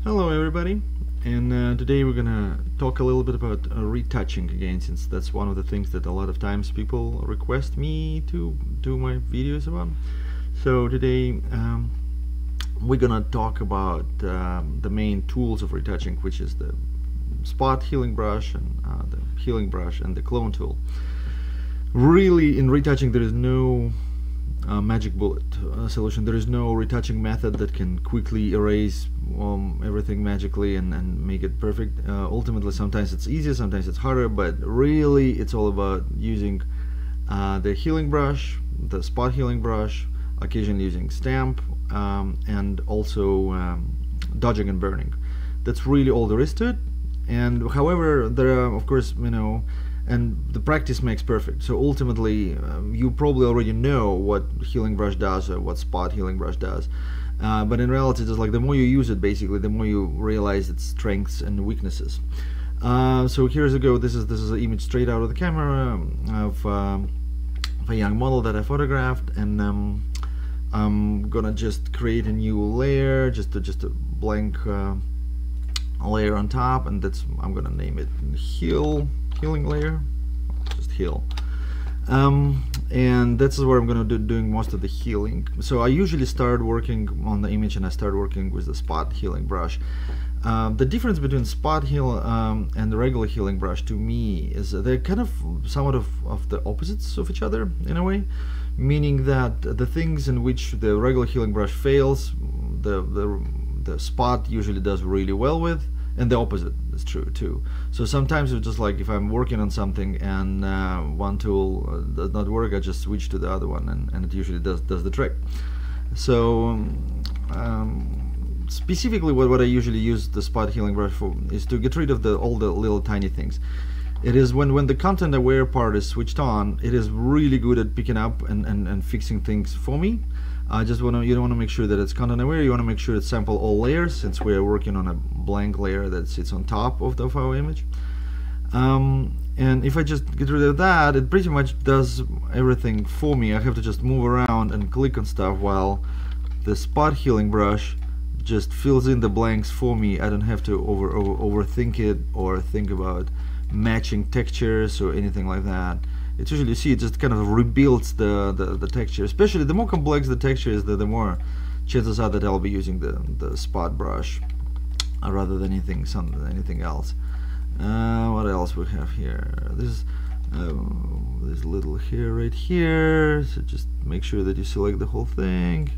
Hello everybody, and today we're gonna talk a little bit about retouching again, since that's one of the things that a lot of times people request me to do my videos about. So today we're gonna talk about the main tools of retouching, which is the spot healing brush and the healing brush and the clone tool. Really, in retouching there is no magic bullet solution. There is no retouching method that can quickly erase everything magically and make it perfect. Ultimately, sometimes it's easier, sometimes it's harder, but really it's all about using the healing brush, the spot healing brush, occasionally using stamp, and also dodging and burning. That's really all there is to it. And however, there are, of course, and the practice makes perfect. So ultimately, you probably already know what healing brush does or what spot healing brush does. But in reality, it's like the more you use it, basically, the more you realize its strengths and weaknesses. So here's a go. This is an image straight out of the camera of a young model that I photographed, and I'm gonna just create a new layer, just a blank layer on top, and I'm gonna name it healing layer, just heal. And this is where I'm gonna doing most of the healing. So I usually start working on the image and I start working with the spot healing brush. The difference between spot heal and the regular healing brush, to me, is they're kind of somewhat of the opposites of each other in a way, meaning that the things in which the regular healing brush fails, the spot usually does really well with, and the opposite is true too. So sometimes it's just like if I'm working on something and one tool does not work, I just switch to the other one, and it usually does the trick. So specifically what I usually use the spot healing brush for is to get rid of all the little tiny things. It is when the content aware part is switched on, it is really good at picking up and fixing things for me. You don't want to make sure that it's content aware. You want to make sure it sample all layers, since we're working on a blank layer that sits on top of our image. And if I just get rid of that, it pretty much does everything for me. I have to just move around and click on stuff, while the spot healing brush just fills in the blanks for me. I don't have to overthink it or think about matching textures or anything like that. It's usually, you see, it just kind of rebuilds the texture. Especially the more complex the texture is, the more chances are that I'll be using the spot brush rather than anything else. What else we have here? There's little hair right here, so just make sure that you select the whole thing,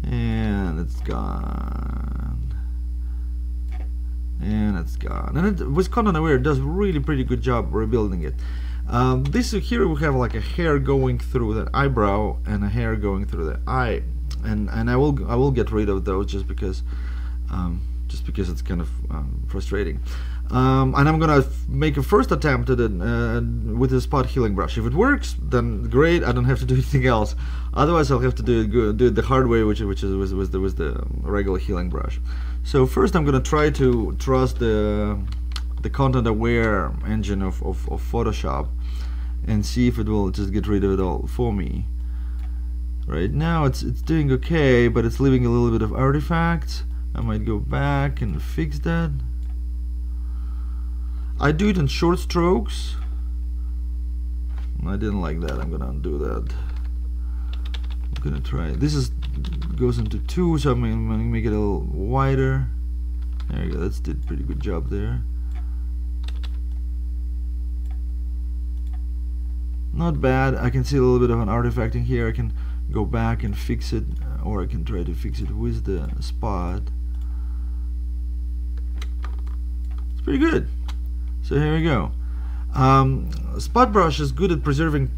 and it's gone. And it's gone. And with content aware, it does really pretty good job rebuilding it. Here we have like a hair going through the eyebrow and a hair going through the eye, and I will get rid of those just because it's kind of frustrating. And I'm gonna make a first attempt at it with the spot healing brush. If it works, then great. I don't have to do anything else. Otherwise, I'll have to do it the hard way, which is with the regular healing brush. So first, I'm gonna try to trust the content aware engine of Photoshop and see if it will just get rid of it all for me. Right now it's doing okay, but it's leaving a little bit of artifacts. I might go back and fix that. I do it in short strokes. I didn't like that. I'm gonna undo that. I'm gonna try. This goes into 2, so I'm gonna make it a little wider. There you go. That's did a pretty good job there. Not bad. I can see a little bit of an artifact in here. I can go back and fix it, or I can try to fix it with the spot. It's pretty good. So here we go. Spot brush is good at preserving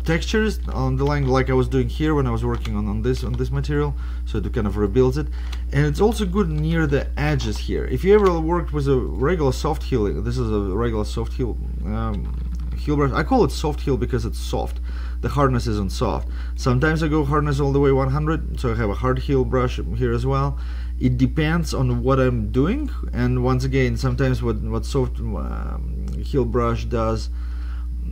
textures on the line, like I was doing here when I was working on this material, so it kind of rebuilds it. And it's also good near the edges here. If you ever worked with a regular soft healing, this is a regular soft heal brush. I call it soft heal because it's soft. The hardness isn't soft. Sometimes I go hardness all the way 100, so I have a hard heal brush here as well. It depends on what I'm doing, and once again, sometimes what soft heal brush does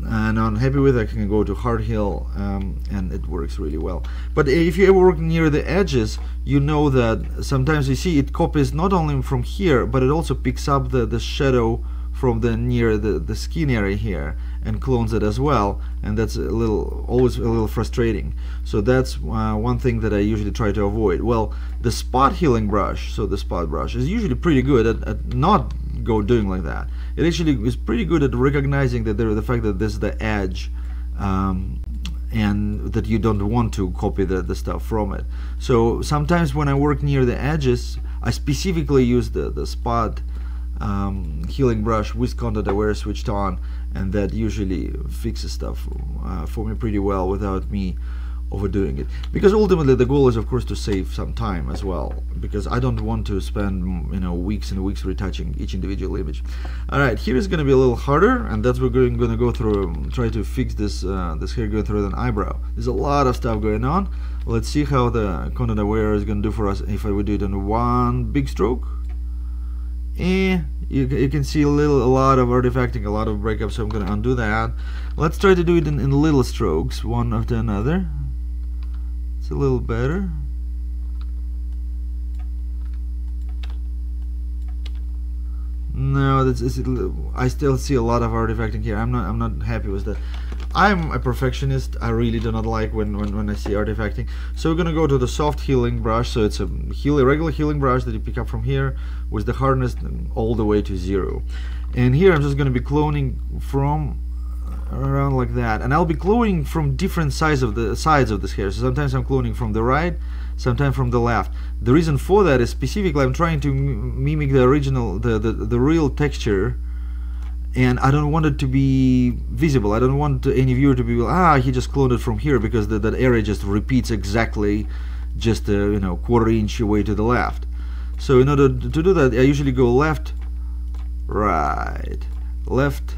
not happy with, I can go to hard heal, and it works really well. But if you ever work near the edges, you know that sometimes you see it copies not only from here, but it also picks up the shadow from the near the skin area here and clones it as well, and that's always a little frustrating. So that's one thing that I usually try to avoid. Well, the spot healing brush, so the spot brush, is usually pretty good at not doing like that. It actually is pretty good at recognizing that the fact that this is the edge, and that you don't want to copy the stuff from it. So sometimes when I work near the edges, I specifically use the spot healing brush with content aware switched on, and that usually fixes stuff for me pretty well without me overdoing it, because ultimately the goal is of course to save some time as well, because I don't want to spend weeks and weeks retouching each individual image. Alright, here is going to be a little harder, and that's what we're going to go through, try to fix this hair going through an eyebrow. There's a lot of stuff going on. Let's see how the content aware is going to do for us if I would do it in one big stroke. You can see a lot of artifacting, a lot of breakup, so I'm going to undo that. Let's try to do it in little strokes, one after another. It's a little better. No, I still see a lot of artifacting here. I'm not happy with that. I'm a perfectionist. I really do not like when I see artifacting. So we're gonna go to the soft healing brush. So it's a regular healing brush that you pick up from here with the hardness all the way to 0. And here I'm just gonna be cloning from around like that, and I'll be cloning from different sides of this hair. So sometimes I'm cloning from the right, sometimes from the left. The reason for that is specifically I'm trying to mimic the original, the real texture, and I don't want it to be visible. I don't want any viewer to be, he just cloned it from here, because that area just repeats exactly just a quarter inch away to the left. So in order to do that, I usually go left, right, left,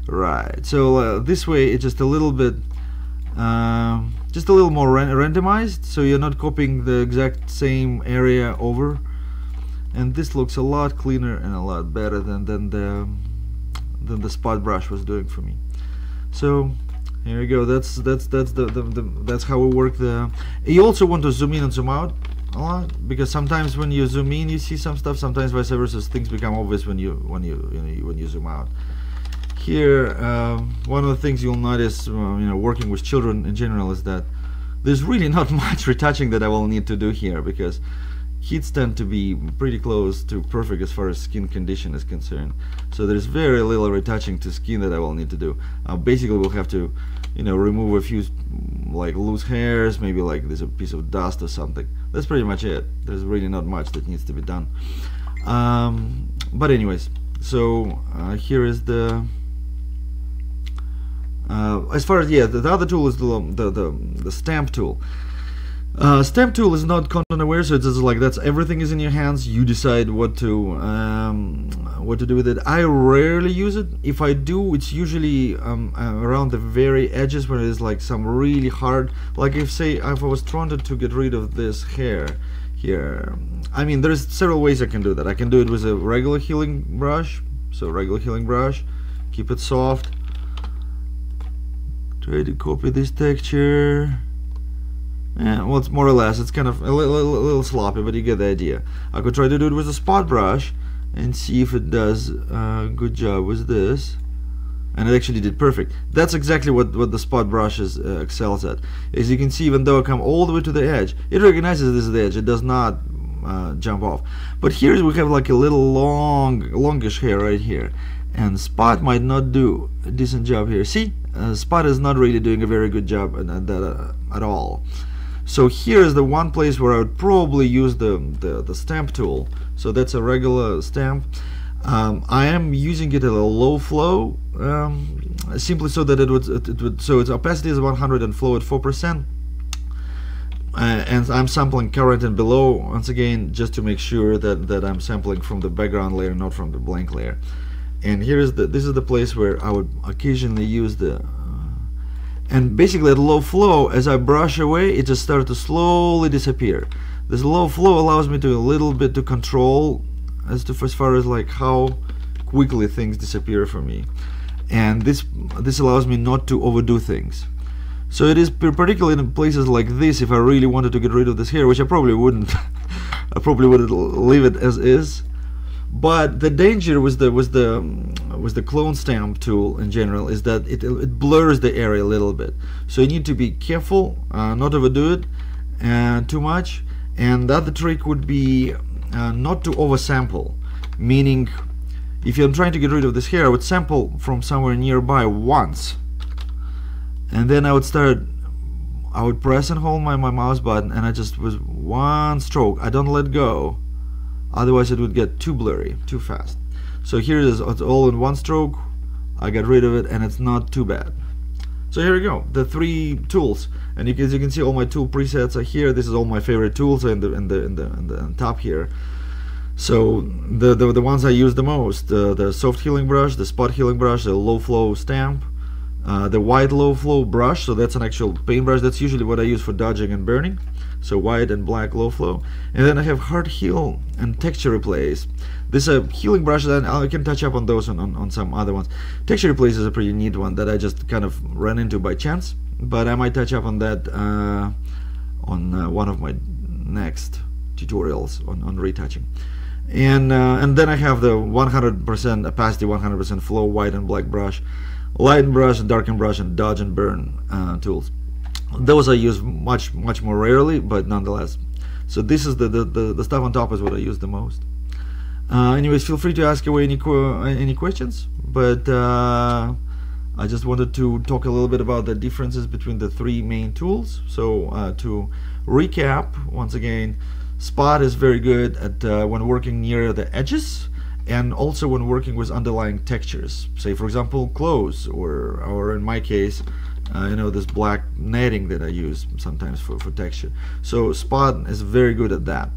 right. So this way it's just a little bit just a little more randomized, so you're not copying the exact same area over, and this looks a lot cleaner and a lot better than the spot brush was doing for me. So here we go. That's how we work the. You also want to zoom in and zoom out a lot, because sometimes when you zoom in you see some stuff, sometimes vice versa, things become obvious when you zoom out. Here, one of the things you'll notice, working with children in general, is that there's really not much retouching that I will need to do here, because kids tend to be pretty close to perfect as far as skin condition is concerned. So there's very little retouching to skin that I will need to do. Basically, we'll have to, remove a few like loose hairs, maybe like there's a piece of dust or something. That's pretty much it. There's really not much that needs to be done. But anyways, so here is the. As far as the other tool is the stamp tool. Stamp tool is not content aware, so it's just like everything is in your hands. You decide what to do with it. I rarely use it. If I do, it's usually around the very edges where there's like some really hard. Like if I was trying to get rid of this hair here. I mean, there's several ways I can do that. I can do it with a regular healing brush. So regular healing brush, keep it soft. Try to copy this texture. Yeah, well, it's more or less, it's kind of a little sloppy, but you get the idea. I could try to do it with a spot brush and see if it does a good job with this. And it actually did perfect. That's exactly what the spot brush excels at. As you can see, even though I come all the way to the edge, it recognizes this is the edge. It does not jump off. But here we have like a little longish hair right here. And spot might not do a decent job here. See, spot is not really doing a very good job at that at all. So here is the one place where I would probably use the stamp tool. So that's a regular stamp. I am using it at a low flow, simply so that it would so its opacity is 100 and flow at 4%. And I'm sampling current and below once again, just to make sure that I'm sampling from the background layer, not from the blank layer. And here is this is the place where I would occasionally use the and basically at low flow, as I brush away, it just starts to slowly disappear. This low flow allows me to a little bit to control as far as like how quickly things disappear for me. and this allows me not to overdo things. So it is particularly in places like this, if I really wanted to get rid of this hair, which I probably wouldn't. I probably would leave it as is. But the danger with the clone stamp tool in general is that it blurs the area a little bit. So you need to be careful, not overdo it too much. And the other trick would be not to oversample, meaning if I'm trying to get rid of this hair, I would sample from somewhere nearby once, and then I would press and hold my mouse button, and I just was one stroke. I don't let go, otherwise it would get too blurry too fast. So here it is, it's all in one stroke. I got rid of it, and it's not too bad. So here we go, the 3 tools, and as you can see, all my tool presets are here. This is all my favorite tools in the top here. So the ones I use the most: the soft healing brush, the spot healing brush, the low flow stamp, the wide low flow brush. So that's an actual paintbrush. That's usually what I use for dodging and burning. So white and black low flow. And then I have hard heal and texture replace. This is a healing brush, and I can touch up on those on some other ones. Texture replace is a pretty neat one that I just kind of ran into by chance, but I might touch up on that on one of my next tutorials on retouching. And then I have the 100% opacity, 100% flow, white and black brush, lighten brush, darken brush, and dodge and burn tools. Those I use much more rarely, but nonetheless. So this is the stuff on top is what I use the most. Anyways, feel free to ask away any questions. But I just wanted to talk a little bit about the differences between the 3 main tools. So to recap, once again, Spot is very good at when working near the edges, and also when working with underlying textures. Say, for example, clothes, or in my case, this black netting that I use sometimes for texture. So Spot is very good at that.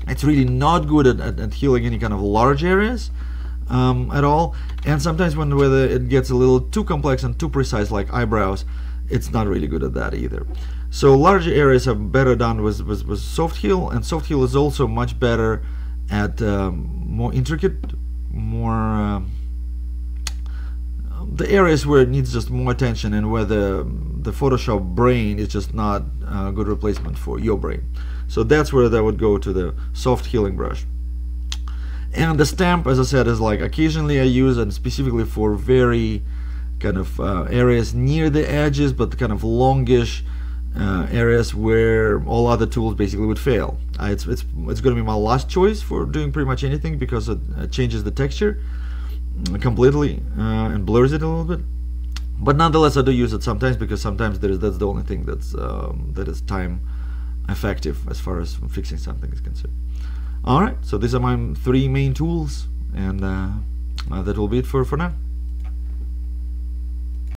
It's really not good at healing any kind of large areas at all. And sometimes whether it gets a little too complex and too precise, like eyebrows, it's not really good at that either. So larger areas are better done with soft heal, and soft heal is also much better at more intricate, more the areas where it needs just more attention, and where the Photoshop brain is just not a good replacement for your brain. So that's where that would go to the soft healing brush. And the stamp, as I said, is like occasionally I use it specifically for very kind of areas near the edges, but kind of longish areas where all other tools basically would fail. It's going to be my last choice for doing pretty much anything, because it changes the texture completely and blurs it a little bit. But nonetheless, I do use it sometimes, because sometimes that's the only thing that is time effective as far as fixing something is concerned. Alright, so these are my 3 main tools, and that will be it for now.